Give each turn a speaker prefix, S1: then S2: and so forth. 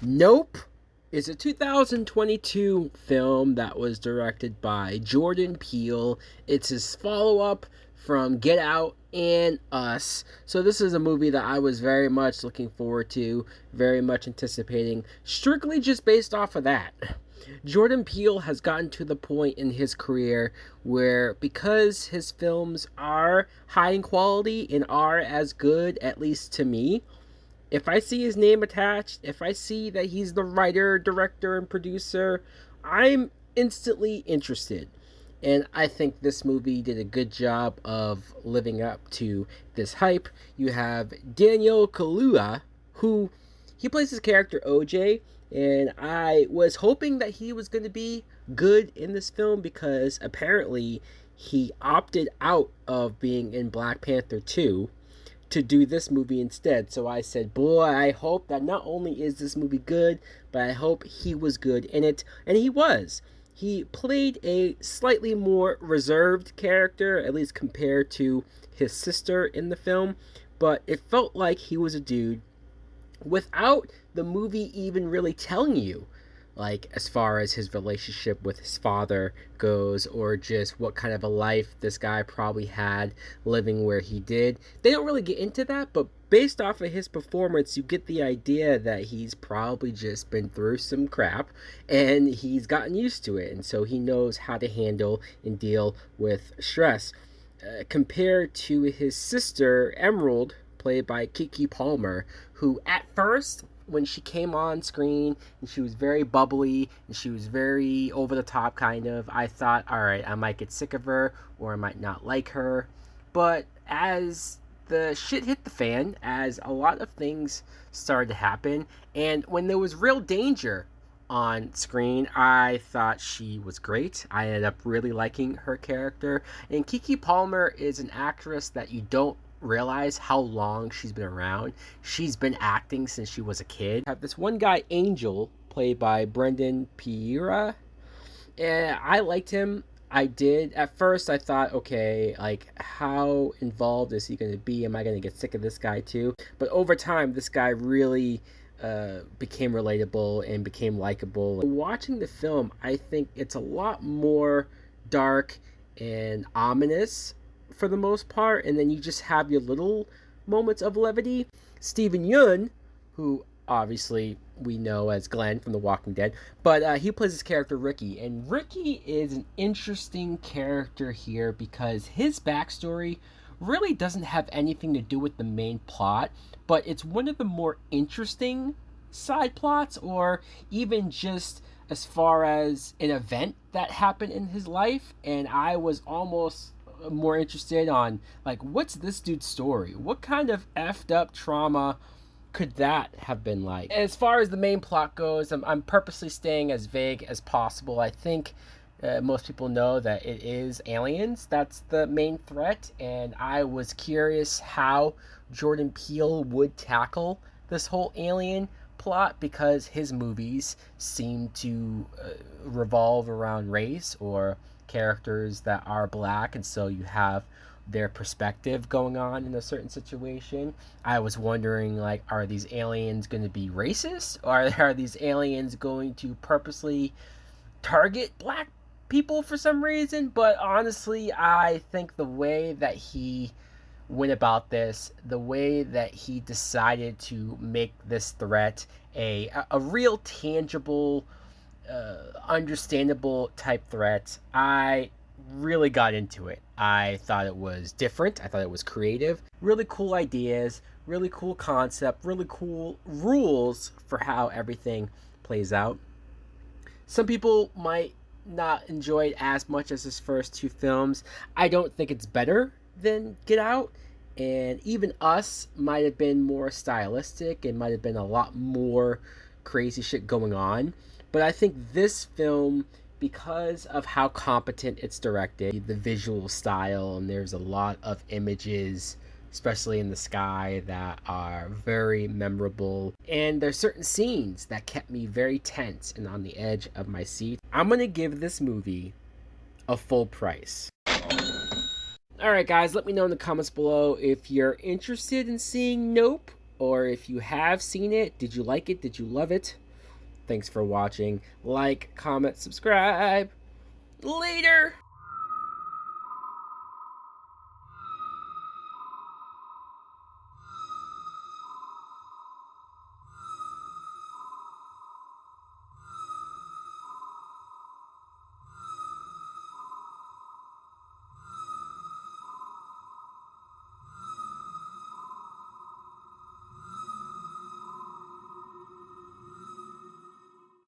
S1: Nope is a 2022 film that was directed by Jordan Peele. It's his follow up from Get Out and Us. So, this is a movie that I was very much looking forward to, very much anticipating, strictly just based off of that. Jordan Peele has gotten to the point in his career where, because his films are high in quality and are as good, at least to me, if I see his name attached, if I see that he's the writer, director, and producer, I'm instantly interested. And I think this movie did a good job of living up to this hype. You have Daniel Kaluuya, who he plays his character OJ, and I was hoping that he was going to be good in this film because apparently he opted out of being in Black Panther 2 to do this movie instead. So I said, boy, I hope that not only is this movie good, but I hope he was good in it. And he was. He played a slightly more reserved character, at least compared to his sister in the film. But it felt like he was a dude without the movie even really telling you, like, as far as his relationship with his father goes, or just what kind of a life this guy probably had living where he did. They don't really get into that, but based off of his performance, you get the idea that he's probably just been through some crap and he's gotten used to it, and so he knows how to handle and deal with stress. Compared to his sister Emerald, played by Kiki Palmer, who at first, when she came on screen and she was very bubbly and she was very over the top, kind of, I thought, all right, I might get sick of her or I might not like her. But as the shit hit the fan, as a lot of things started to happen, and when there was real danger on screen, I thought she was great. I ended up really liking her character. And Kiki Palmer is an actress that you don't realize how long she's been around. She's been acting since she was a kid. I have this one guy, Angel, played by Brendan Pereira, and I liked him. I did. At first, I thought, okay, like, how involved is he going to be? Am I going to get sick of this guy too? But over time, this guy really became relatable and became likable. Watching the film, I think it's a lot more dark and ominous for the most part, and then you just have your little moments of levity. Steven Yeun, who obviously we know as Glenn from The Walking Dead, but he plays his character Ricky, and Ricky is an interesting character here because his backstory really doesn't have anything to do with the main plot, but it's one of the more interesting side plots, or even just as far as an event that happened in his life. And I was almost more interested on, like, what's this dude's story? What kind of effed up trauma could that have been like? As far as the main plot goes, I'm purposely staying as vague as possible. I think most people know that it is aliens that's the main threat, and I was curious how Jordan Peele would tackle this whole alien plot because his movies seem to revolve around race or characters that are black, and so you have their perspective going on in a certain situation. I was wondering, like, are these aliens going to be racist, or are these aliens going to purposely target black people for some reason? But honestly, I think the way that he went about this, the way that he decided to make this threat a real tangible, understandable type threat, I really got into it. I thought it was different. I thought it was creative. Really cool ideas, really cool concept, really cool rules for how everything plays out. Some people might not enjoy it as much as his first two films. I don't think it's better than Get Out. And even Us might have been more stylistic and might have been a lot more crazy shit going on. But I think this film, because of how competent it's directed, the visual style, and there's a lot of images, especially in the sky, that are very memorable. And there's certain scenes that kept me very tense and on the edge of my seat. I'm going to give this movie a full price. Alright guys, let me know in the comments below if you're interested in seeing Nope, or if you have seen it. Did you like it? Did you love it? Thanks for watching. Like, comment, subscribe. Later!